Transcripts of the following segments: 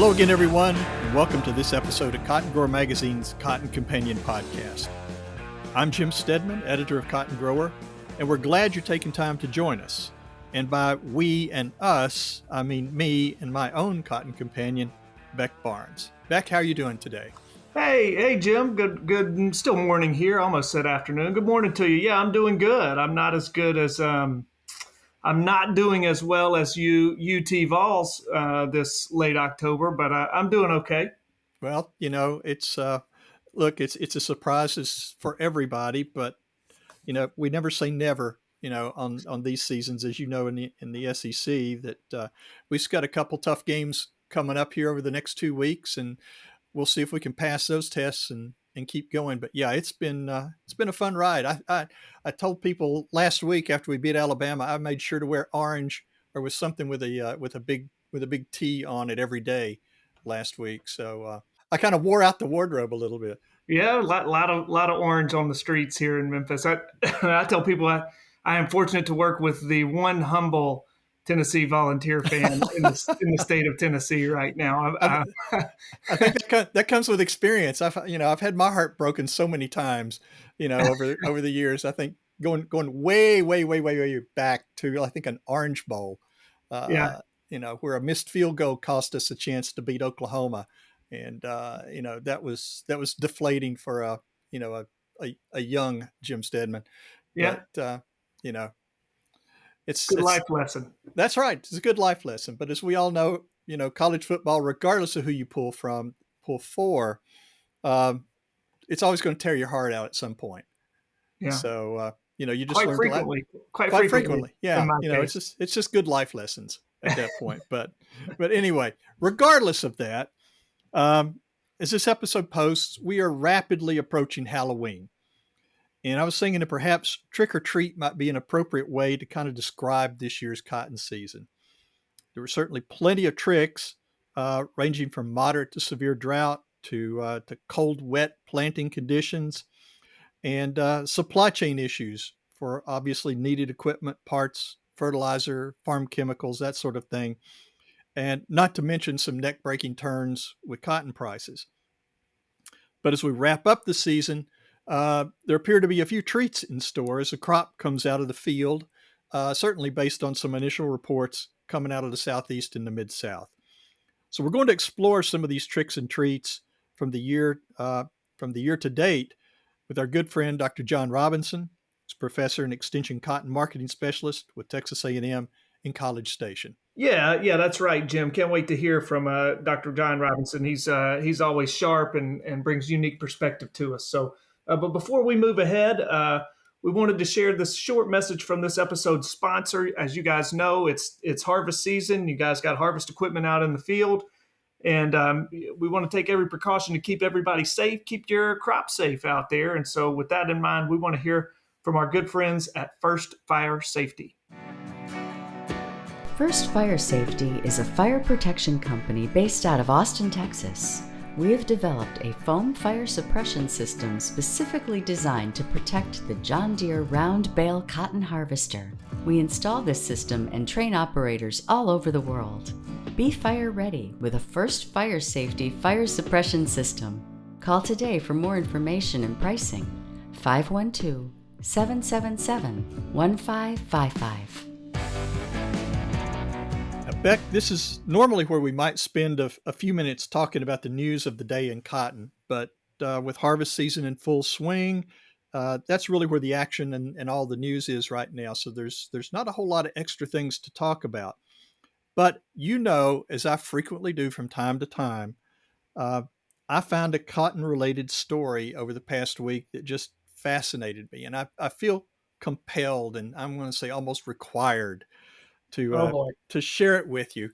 Hello again, everyone, and welcome to this episode of Cotton Grower Magazine's Cotton Companion Podcast. I'm Jim Stedman, editor of Cotton Grower, and we're glad you're taking time to join us. And by we and us, I mean me and my own cotton companion, Beck Barnes. Beck, how are you doing today? Hey, Jim. Good. Still morning here. Almost said afternoon. Good morning to you. Yeah, I'm doing good. I'm not as good as I'm not doing as well as UT Vols this late October, but I'm doing okay. Well, it's look, it's a surprise for everybody, but we never say never. On these seasons, as you know, in the SEC, that we've got a couple tough games coming up here over the next 2 weeks, and we'll see if we can pass those tests and keep going. But yeah, it's been a fun ride. I told people last week after we beat Alabama, I made sure to wear orange or with something with a big T on it every day last week. So I kind of wore out the wardrobe a little bit. Yeah, a lot of orange on the streets here in Memphis. I tell people I am fortunate to work with the one humble Tennessee Volunteer fan in the state of Tennessee right now. I think that comes with experience. I've had my heart broken so many times, over the years. I think going way back to, I think, an Orange Bowl, Yeah. where a missed field goal cost us a chance to beat Oklahoma, and that was deflating for a young Jim Stedman, Yeah. but you know Good it's life lesson. that's right. It's a good life lesson. But as we all know, college football, regardless of who you pull for, um, it's always going to tear your heart out at some point. Yeah. So, you just Quite learn frequently, quite quite frequently frequently. in Yeah. my It's case. just good life lessons at that point. But anyway, regardless of that, um, as this episode posts, we are rapidly approaching Halloween. And I was thinking that perhaps trick or treat might be an appropriate way to kind of describe this year's cotton season. There were certainly plenty of tricks, ranging from moderate to severe drought to cold, wet planting conditions, and supply chain issues for obviously needed equipment, parts, fertilizer, farm chemicals, that sort of thing. And not to mention some neck breaking turns with cotton prices. But as we wrap up the season, there appear to be a few treats in store as the crop comes out of the field, certainly based on some initial reports coming out of the Southeast and the Mid-South. So we're going to explore some of these tricks and treats from the year to date with our good friend Dr. John Robinson. He's professor and extension cotton marketing specialist with Texas A&M in College Station. Yeah, that's right, Jim. Can't wait to hear from Dr. John Robinson. He's always sharp and brings unique perspective to us. So, but before we move ahead, we wanted to share this short message from this episode's sponsor. As you guys know, it's harvest season. You guys got harvest equipment out in the field, and we want to take every precaution to keep everybody safe, keep your crop safe out there. And so, with that in mind, we want to hear from our good friends at First Fire Safety. First Fire Safety is a fire protection company based out of Austin, Texas. We have developed a foam fire suppression system specifically designed to protect the John Deere round bale cotton harvester. We install this system and train operators all over the world. Be fire ready with a First Fire Safety fire suppression system. Call today for more information and pricing. 512-777-1555. Beck, this is normally where we might spend a few minutes talking about the news of the day in cotton, but with harvest season in full swing, that's really where the action and all the news is right now. So there's not a whole lot of extra things to talk about. But as I frequently do from time to time, I found a cotton-related story over the past week that just fascinated me, and I feel compelled, and I'm going to say almost required to Oh uh, boy. to share it with you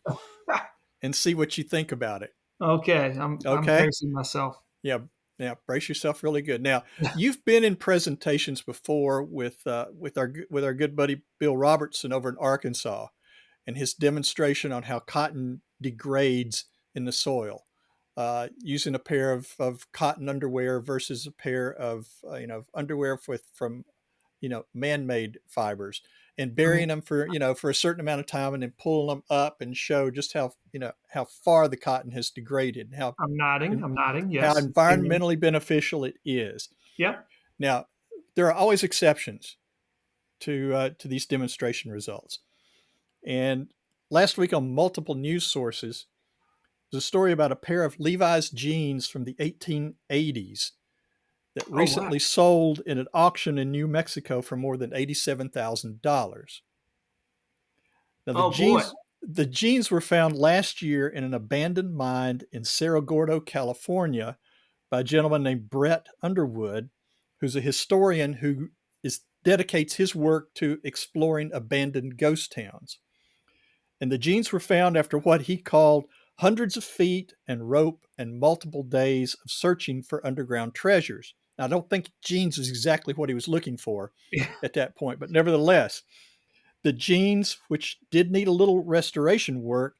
and see what you think about it. Okay, I'm Okay? bracing myself. Yeah, yeah. Brace yourself really good. Now, you've been in presentations before with our good buddy Bill Robertson over in Arkansas, and his demonstration on how cotton degrades in the soil, using a pair of cotton underwear versus a pair of underwear from man-made fibers. and burying them for, for a certain amount of time and then pulling them up and show just how, how far the cotton has degraded and I'm nodding. I'm nodding. how Yes. Amen. environmentally beneficial it is. Yep. Now, there are always exceptions to these demonstration results. And last week on multiple news sources, there's a story about a pair of Levi's jeans from the 1880s that Oh, wow. recently sold in an auction in New Mexico for more than $87,000. Now, Oh, boy. the jeans were found last year in an abandoned mine in Cerro Gordo, California, by a gentleman named Brett Underwood, who's a historian who dedicates his work to exploring abandoned ghost towns. And the jeans were found after what he called hundreds of feet and rope and multiple days of searching for underground treasures. Now, I don't think jeans is exactly what he was looking for at that point, but nevertheless, the jeans, which did need a little restoration work,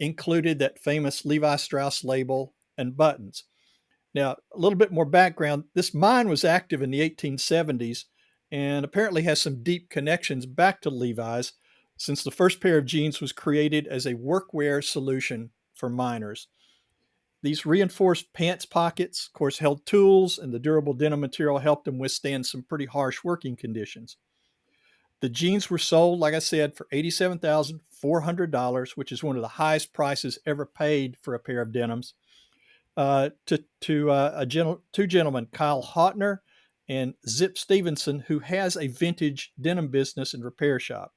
included that famous Levi Strauss label and buttons. Now, a little bit more background. This mine was active in the 1870s and apparently has some deep connections back to Levi's, since the first pair of jeans was created as a workwear solution for miners. These reinforced pants pockets, of course, held tools, and the durable denim material helped them withstand some pretty harsh working conditions. The jeans were sold, like I said, for $87,400, which is one of the highest prices ever paid for a pair of denims, to two gentlemen, Kyle Hotner and Zip Stevenson, who has a vintage denim business and repair shop.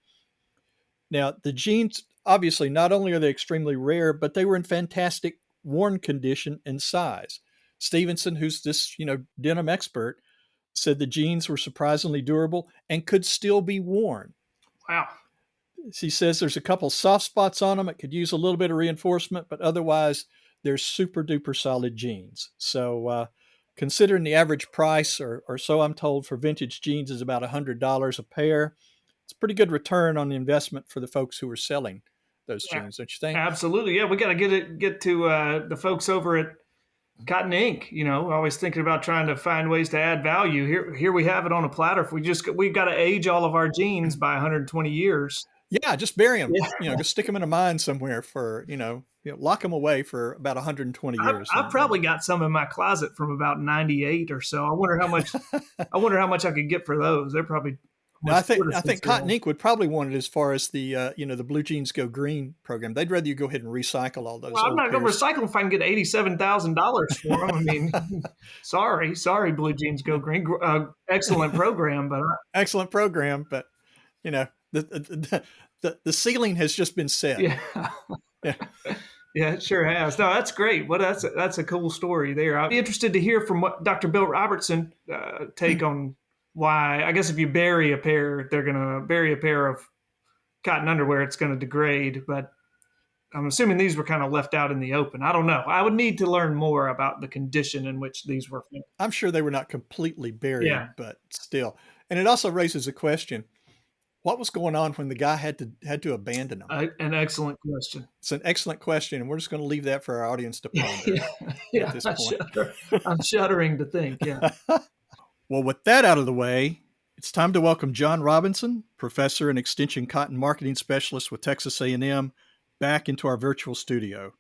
Now, the jeans, obviously, not only are they extremely rare, but they were in fantastic worn condition and size. Stevenson, who's this, denim expert, said the jeans were surprisingly durable and could still be worn. Wow. He says there's a couple soft spots on them. It could use a little bit of reinforcement, but otherwise they're super duper solid jeans. So considering the average price, or so I'm told, for vintage jeans is about $100 a pair, it's a pretty good return on the investment for the folks who are selling those Yeah. jeans, don't you think? Absolutely. Yeah, we got to get to the folks over at Cotton Ink. Always thinking about trying to find ways to add value. Here we have it on a platter. If we've got to age all of our jeans by 120 years. Yeah, just bury them. Yeah. Just stick them in a mine somewhere for lock them away for about 120 years. I've probably got some in my closet from about 98 or so. I wonder how much I could get for those. They're probably. Now, I think Cotton Ink would probably want it as far as the the Blue Jeans Go Green program. They'd rather you go ahead and recycle all those. Well, I'm not going to recycle them if I can get $87,000 for them. I mean, sorry, Blue Jeans Go Green. Excellent program, but excellent program, but the ceiling has just been set. Yeah. Yeah. Yeah, it sure has. No, that's great. Well, that's a cool story there. I'd be interested to hear from what Dr. Bill Robertson take on why. I guess if you bury a pair, they're going to bury a pair of cotton underwear, it's going to degrade. But I'm assuming these were kind of left out in the open. I don't know. I would need to learn more about the condition in which these were found. I'm sure they were not completely buried, but still. And it also raises a question. What was going on when the guy had to abandon them? An excellent question. It's an excellent question, and we're just going to leave that for our audience to ponder at this point. I'm shuddering to think, yeah. Well, with that out of the way, it's time to welcome John Robinson, professor and extension cotton marketing specialist with Texas A&M, back into our virtual studio.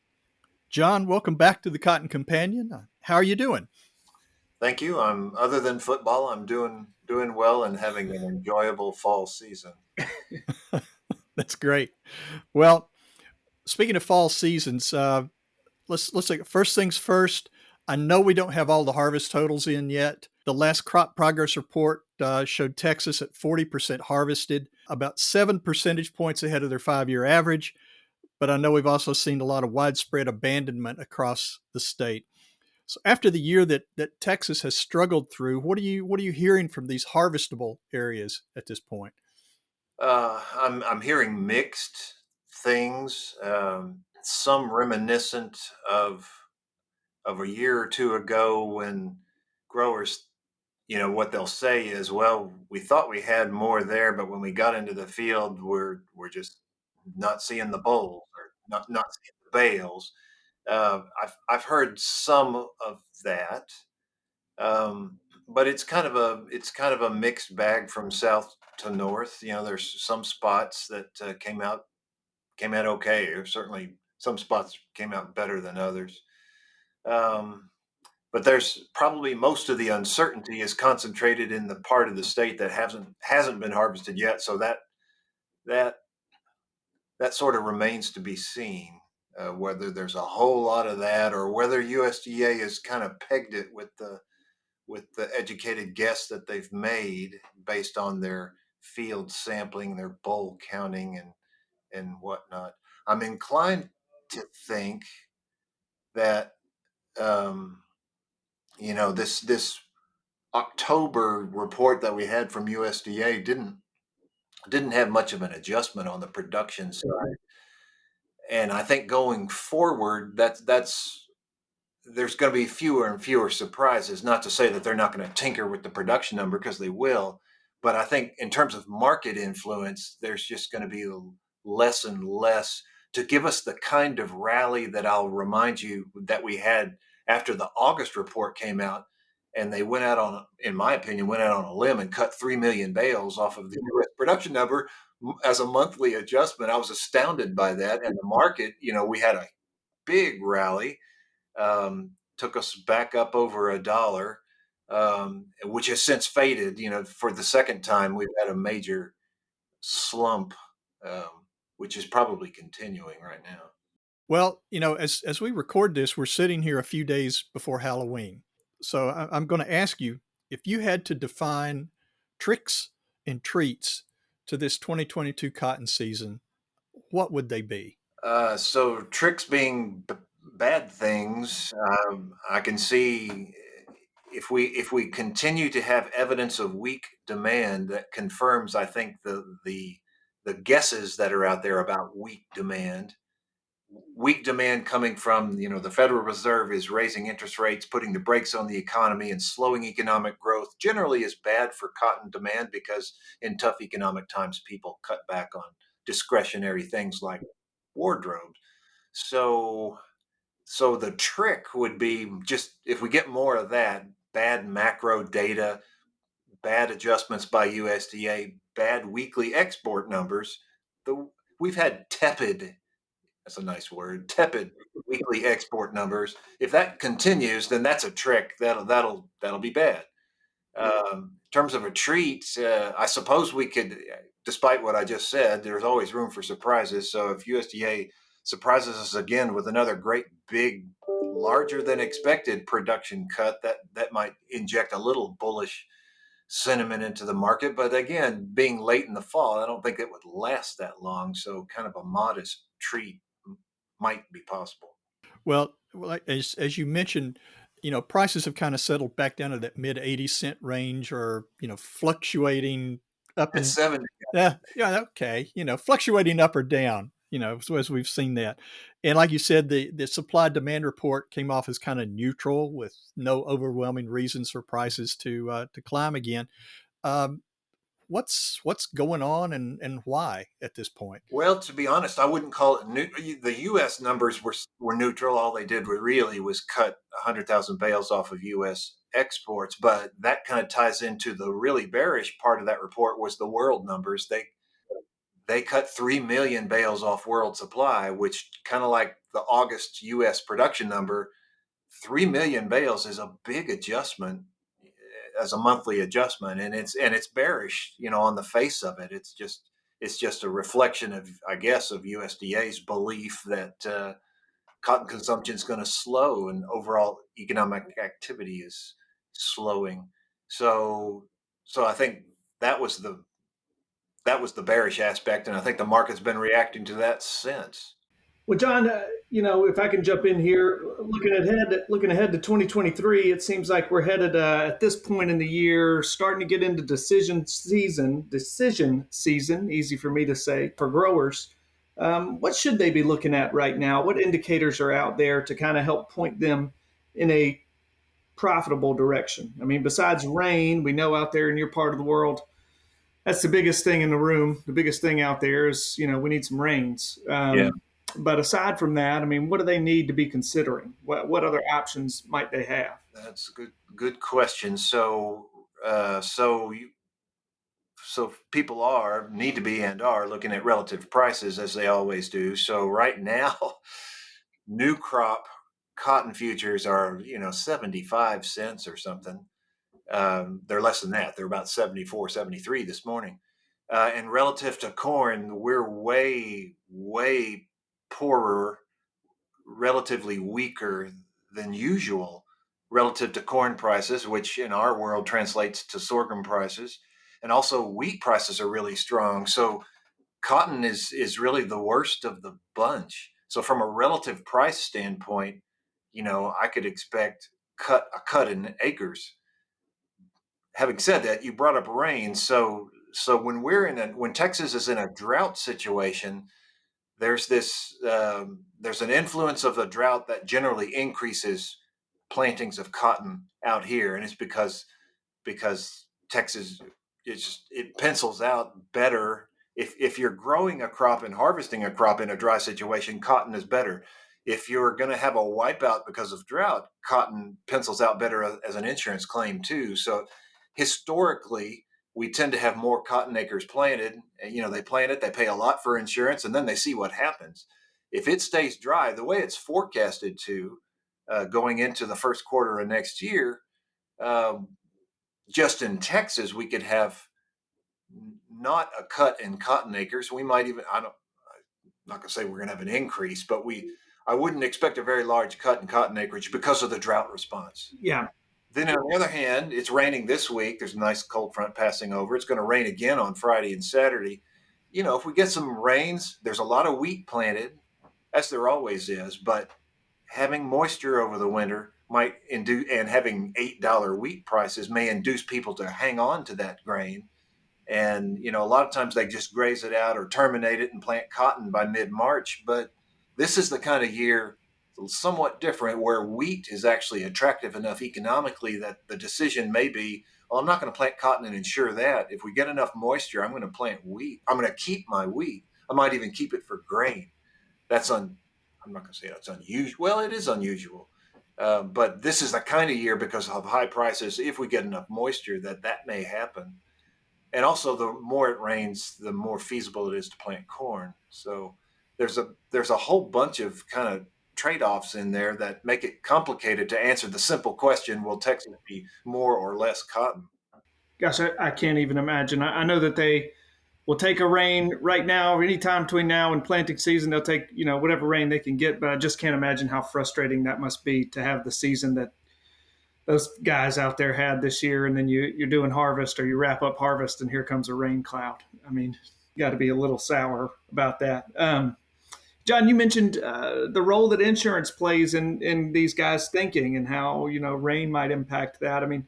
John, welcome back to the Cotton Companion. How are you doing? Thank you. Other than football, I'm doing well and having an enjoyable fall season. That's great. Well, speaking of fall seasons, let's take first things first. I know we don't have all the harvest totals in yet. The last crop progress report showed Texas at 40% harvested, about 7 percentage points ahead of their 5-year average. But I know we've also seen a lot of widespread abandonment across the state. So after the year that Texas has struggled through, what are you hearing from these harvestable areas at this point? I'm hearing mixed things. Some reminiscent of a year or two ago when growers, what they'll say is, well, we thought we had more there, but when we got into the field, we're just not seeing the bulls or not seeing the bales. I've heard some of that. but it's kind of a mixed bag from south to north. There's some spots that came out okay, or certainly some spots came out better than others. Um, but there's probably most of the uncertainty is concentrated in the part of the state that hasn't been harvested yet. So that that sort of remains to be seen, whether there's a whole lot of that or whether USDA has kind of pegged it with the educated guess that they've made based on their field sampling, their bowl counting, and whatnot. I'm inclined to think that um, this October report that we had from USDA didn't have much of an adjustment on the production side, and I think going forward, that's there's going to be fewer and fewer surprises. Not to say that they're not going to tinker with the production number, because they will, but I think in terms of market influence, there's just going to be less and less to give us the kind of rally that I'll remind you that we had after the August report came out, and they went out on, in my opinion, went out on a limb and cut 3 million bales off of the U.S. production number as a monthly adjustment. I was astounded by that, and the market, we had a big rally, took us back up over $1, which has since faded. For the second time, we've had a major slump, which is probably continuing right now. Well, as we record this, we're sitting here a few days before Halloween. So I'm going to ask you, if you had to define tricks and treats to this 2022 cotton season, what would they be? So tricks being bad things, I can see if we continue to have evidence of weak demand, that confirms, I think, the guesses that are out there about weak demand. Weak demand coming from, the Federal Reserve is raising interest rates, putting the brakes on the economy, and slowing economic growth generally is bad for cotton demand, because in tough economic times, people cut back on discretionary things like wardrobe. So so the trick would be, just if we get more of that bad macro data, bad adjustments by USDA, bad weekly export numbers. We've had tepid, that's a nice word, tepid weekly export numbers. If that continues, then that's a trick. That'll be bad. In terms of a treat, I suppose we could, despite what I just said, there's always room for surprises. So if USDA surprises us again with another great big, larger than expected production cut, that might inject a little bullish sentiment into the market. But again, being late in the fall, I don't think it would last that long. So kind of a modest treat might be possible. Well, as you mentioned, prices have kind of settled back down to that mid 80 cent range, or fluctuating up At and 70. yeah, okay, fluctuating up or down. So as we've seen that, and like you said, the supply demand report came off as kind of neutral, with no overwhelming reasons for prices to climb again. Um, what's going on, and why at this point? Well, to be honest, I wouldn't call it the U.S. numbers were neutral. All they did really was cut 100,000 bales off of U.S. exports. But that kind of ties into the really bearish part of that report, was the world numbers. They cut 3 million bales off world supply, which, kind of like the August U.S. production number, 3 million bales is a big adjustment as a monthly adjustment, and it's bearish, on the face of it. It's just a reflection of, I guess, of USDA's belief that cotton consumption is going to slow and overall economic activity is slowing. So so I think that was the bearish aspect, and I think the market's been reacting to that since. Well, John, if I can jump in here, looking ahead to 2023, it seems like we're headed at this point in the year, starting to get into decision season. Decision season, easy for me to say, for growers. What should they be looking at right now? What indicators are out there to kind of help point them in a profitable direction? I mean, besides rain, we know out there in your part of the world, that's the biggest thing in the room. The biggest thing out there is, we need some rains. Yeah. But aside from that, I mean, what do they need to be considering? What other options might they have? That's a good question. So people are need to be and are looking at relative prices as they always do. So right now, new crop cotton futures are 75 cents or something. They're less than that. They're about 74, 73 this morning. And relative to corn, we're way poorer, relatively weaker than usual relative to corn prices, which in our world translates to sorghum prices. And also wheat prices are really strong. So cotton is really the worst of the bunch. So from a relative price standpoint, I could expect a cut in acres. Having said that, you brought up rain. So when Texas is in a drought situation, there's an influence of the drought that generally increases plantings of cotton out here, and it's because Texas it pencils out better. If you're growing a crop and harvesting a crop in a dry situation, cotton is better. If you're going to have a wipeout because of drought, cotton pencils out better as an insurance claim too. So historically, we tend to have more cotton acres planted. They plant it, they pay a lot for insurance, and then they see what happens. If it stays dry the way it's forecasted to, going into the first quarter of next year, um, just in Texas, we could have not a cut in cotton acres. We might even, I'm not going to say we're going to have an increase, but I wouldn't expect a very large cut in cotton acreage because of the drought response. Yeah. Then on the other hand, it's raining this week. There's a nice cold front passing over. It's going to rain again on Friday and Saturday. If we get some rains, there's a lot of wheat planted, as there always is, but having moisture over the winter might induce, and having $8 wheat prices may induce people to hang on to that grain. And, a lot of times they just graze it out or terminate it and plant cotton by mid-March. But this is the kind of year somewhat different where wheat is actually attractive enough economically that the decision may be, well, I'm not going to plant cotton and insure that. If we get enough moisture, I'm going to plant wheat. I'm going to keep my wheat. I might even keep it for grain. I'm not going to say that's unusual. Well, it is unusual. But this is the kind of year, because of high prices, if we get enough moisture, that may happen. And also, the more it rains, the more feasible it is to plant corn. So there's a whole bunch of kind of trade-offs in there that make it complicated to answer the simple question: will Texas be more or less cotton? Gosh, I can't even imagine. I know that they will take a rain right now, or anytime between now and planting season. They'll take whatever rain they can get. But I just can't imagine how frustrating that must be to have the season that those guys out there had this year, and then you're doing harvest, or you wrap up harvest, and here comes a rain cloud. I mean, you got to be a little sour about that. John, you mentioned the role that insurance plays in these guys' thinking, and how rain might impact that. I mean,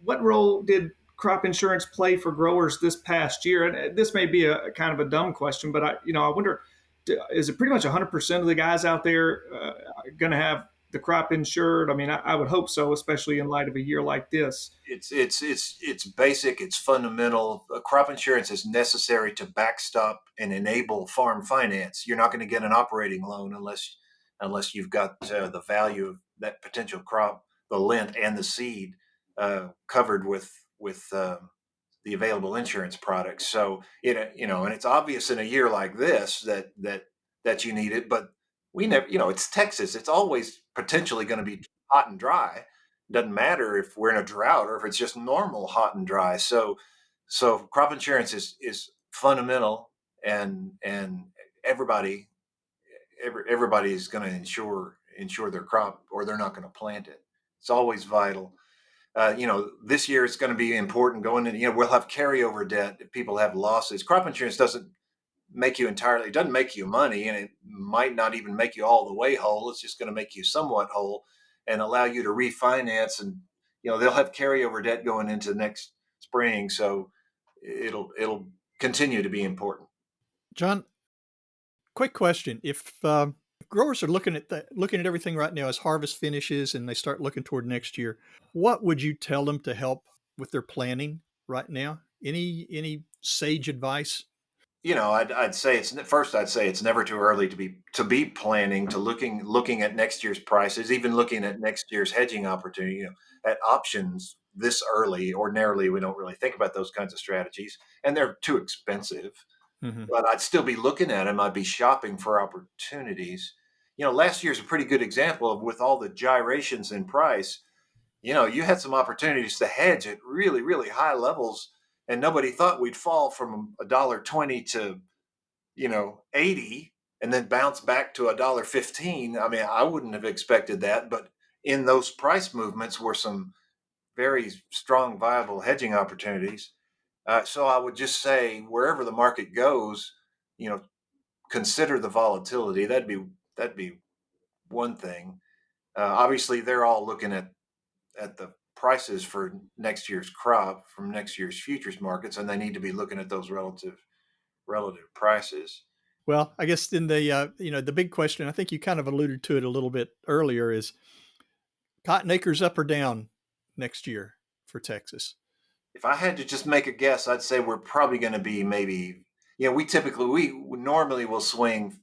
what role did crop insurance play for growers this past year? And this may be a kind of a dumb question, but I wonder, is it pretty much 100% of the guys out there going to have the crop insured? I mean, I would hope so, especially in light of a year like this. It's basic. It's fundamental. Crop insurance is necessary to backstop and enable farm finance. You're not going to get an operating loan unless you've got the value of that potential crop, the lint and the seed, covered with the available insurance products. So and it's obvious in a year like this that you need it, but we never, it's Texas. It's always potentially going to be hot and dry. Doesn't matter if we're in a drought or if it's just normal hot and dry. So crop insurance is fundamental, and everybody everybody is going to insure their crop, or they're not going to plant it. It's always vital. This year it's going to be important going in. We'll have carryover debt if people have losses. Crop insurance doesn't it doesn't make you money, and it might not even make you all the way whole. It's just going to make you somewhat whole and allow you to refinance. And, they'll have carryover debt going into next spring. So it'll continue to be important. John, quick question: if growers are looking at everything right now as harvest finishes and they start looking toward next year, what would you tell them to help with their planning right now? Any sage advice? I'd say it's never too early to be planning, to looking at next year's prices, even looking at next year's hedging opportunity, at options this early. Ordinarily, we don't really think about those kinds of strategies, and they're too expensive. Mhm. But I'd still be looking at them. I'd be shopping for opportunities. Last year's a pretty good example of, with all the gyrations in price, you had some opportunities to hedge at really, really high levels, and nobody thought we'd fall from $1.20 to 80 and then bounce back to $1.15. I mean, I wouldn't have expected that, but in those price movements were some very strong, viable hedging opportunities. So I would just say, wherever the market goes, you know, consider the volatility. That'd be one thing. Obviously, they're all looking at the prices for next year's crop from next year's futures markets, and they need to be looking at those relative prices. Well, I guess in the big question, I think you kind of alluded to it a little bit earlier, is cotton acres up or down next year for Texas? If I had to just make a guess, I'd say we're probably going to be maybe, we normally will swing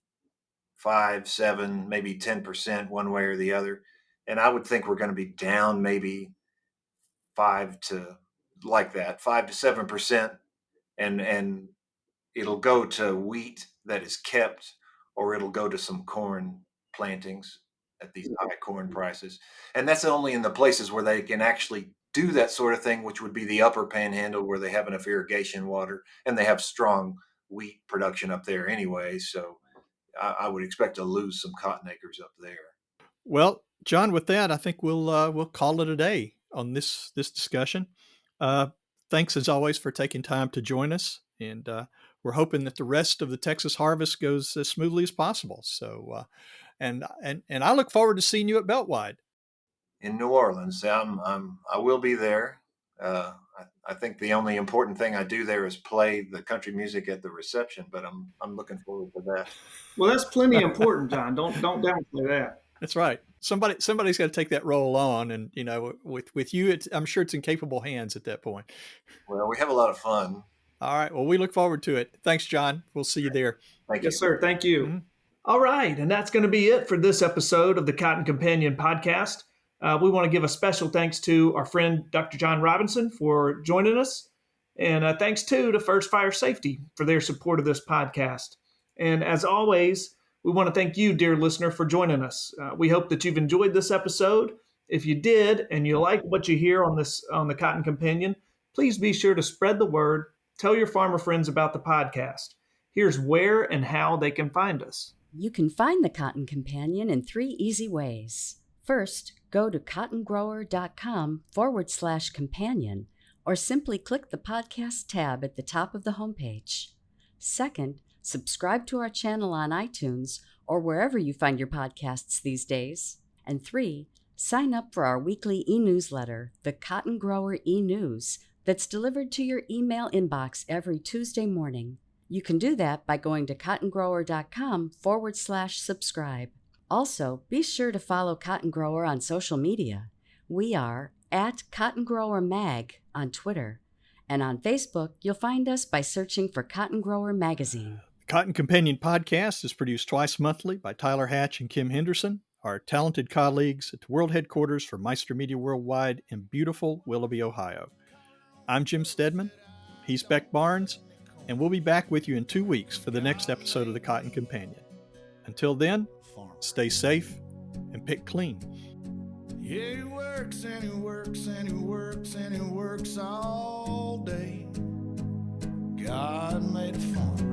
5, 7, maybe 10% one way or the other. And I would think we're going to be down maybe 5 to, like that, 5 to 7%. And it'll go to wheat that is kept, or it'll go to some corn plantings at these high corn prices. And that's only in the places where they can actually do that sort of thing, which would be the upper panhandle, where they have enough irrigation water and they have strong wheat production up there anyway. So I would expect to lose some cotton acres up there. Well, John, with that, I think we'll call it a day on this discussion. Uh, Thanks as always for taking time to join us, and we're hoping that the rest of the Texas harvest goes as smoothly as possible. So, and I look forward to seeing you at Beltwide. In New Orleans, I will be there. I think the only important thing I do there is play the country music at the reception, but I'm looking forward to that. Well, that's plenty important, John. Don't downplay that. That's right. Somebody's got to take that role on, and with you, I'm sure it's in capable hands at that point. Well, we have a lot of fun. All right. Well, we look forward to it. Thanks, John. We'll see you there. Thank you. Yes, sir. Thank you. Mm-hmm. All right. And that's going to be it for this episode of the Cotton Companion podcast. We want to give a special thanks to our friend, Dr. John Robinson, for joining us. And thanks, too, to First Fire Safety for their support of this podcast. And as always, we want to thank you, dear listener, for joining us. We hope that you've enjoyed this episode. If you did, and you like what you hear on the Cotton Companion, please be sure to spread the word. Tell your farmer friends about the podcast. Here's where and how they can find us. You can find the Cotton Companion in 3 easy ways. First, go to cottongrower.com/companion, or simply click the podcast tab at the top of the homepage. Second, subscribe to our channel on iTunes or wherever you find your podcasts these days. And 3, sign up for our weekly e-newsletter, the Cotton Grower e-News, that's delivered to your email inbox every Tuesday morning. You can do that by going to cottongrower.com/subscribe. Also, be sure to follow Cotton Grower on social media. We are at Cotton Grower Mag on Twitter. And on Facebook, you'll find us by searching for Cotton Grower Magazine. The Cotton Companion podcast is produced twice monthly by Tyler Hatch and Kim Henderson, our talented colleagues at the world headquarters for Meister Media Worldwide in beautiful Willoughby, Ohio. I'm Jim Stedman. He's Beck Barnes, and we'll be back with you in 2 weeks for the next episode of the Cotton Companion. Until then, stay safe and pick clean. Yeah, he works and he works and he works and he works all day. God made a farm